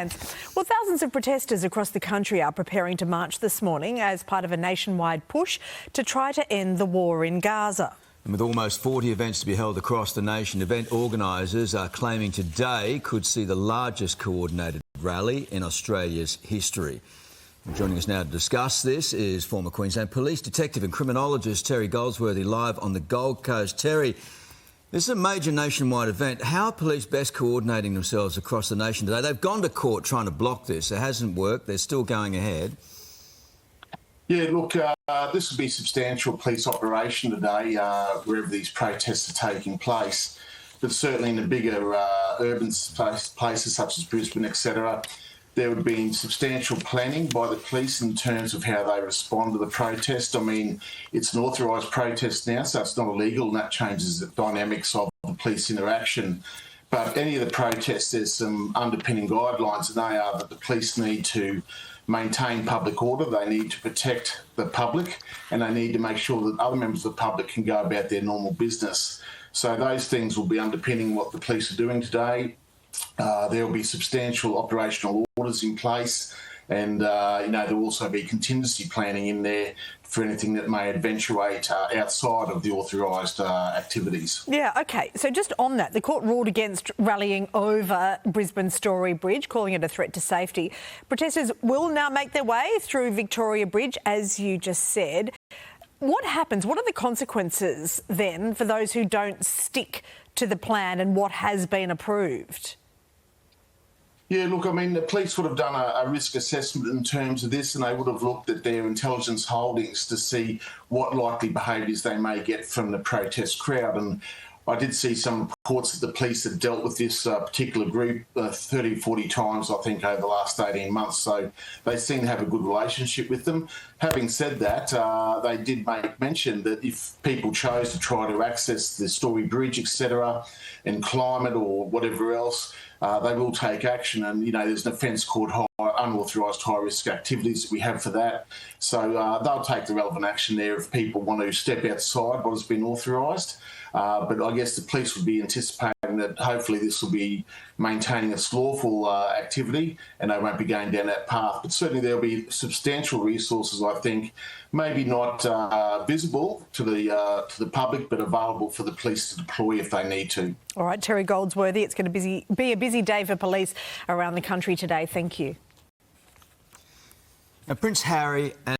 plans. Well, thousands of protesters across the country are preparing to march this morning as part of a nationwide push to try to end the war in Gaza. And with almost 40 events to be held across the nation, event organisers are claiming today could see the largest coordinated rally in Australia's history. And joining us now to discuss this is former Queensland Police Detective and criminologist Terry Goldsworthy, live on the Gold Coast. Terry, this is a major nationwide event. How are police best coordinating themselves across the nation today? They've gone to court trying to block this. It hasn't worked. They're still going ahead. Yeah, look, this will be a substantial police operation today, wherever these protests are taking place. But certainly in the bigger urban places such as Brisbane, etc., there would be substantial planning by the police in terms of how they respond to the protest. I mean, it's an authorised protest now, so it's not illegal, and that changes the dynamics of the police interaction. But any of the protests, there's some underpinning guidelines, and they are that the police need to maintain public order, they need to protect the public, and they need to make sure that other members of the public can go about their normal business. So those things will be underpinning what the police are doing today. There will be substantial operational orders in place, and there will also be contingency planning in there for anything that may eventuate outside of the authorised activities. Yeah, OK. So just on that, the court ruled against rallying over Brisbane Story Bridge, calling it a threat to safety. Protesters will now make their way through Victoria Bridge, as you just said. What happens? What are the consequences then for those who don't stick to the plan and what has been approved? Yeah, look, I mean, the police would have done a risk assessment in terms of this, and they would have looked at their intelligence holdings to see what likely behaviours they may get from the protest crowd. And I did see some reports that the police had dealt with this particular group 30, 40 times, I think, over the last 18 months. So they seem to have a good relationship with them. Having said that, they did make mention that if people chose to try to access the Story Bridge, etc., and climb it or whatever else, they will take action. And, there's an offence called unauthorised high-risk activities that we have for that. So they'll take the relevant action there if people want to step outside what has been authorised. But I guess the police would be anticipating that hopefully this will be maintaining its lawful activity and they won't be going down that path. But certainly there'll be substantial resources, I think, maybe not visible to the public, but available for the police to deploy if they need to. All right, Terry Goldsworthy, it's going to be a busy day for police around the country today. Thank you. Now, Prince Harry and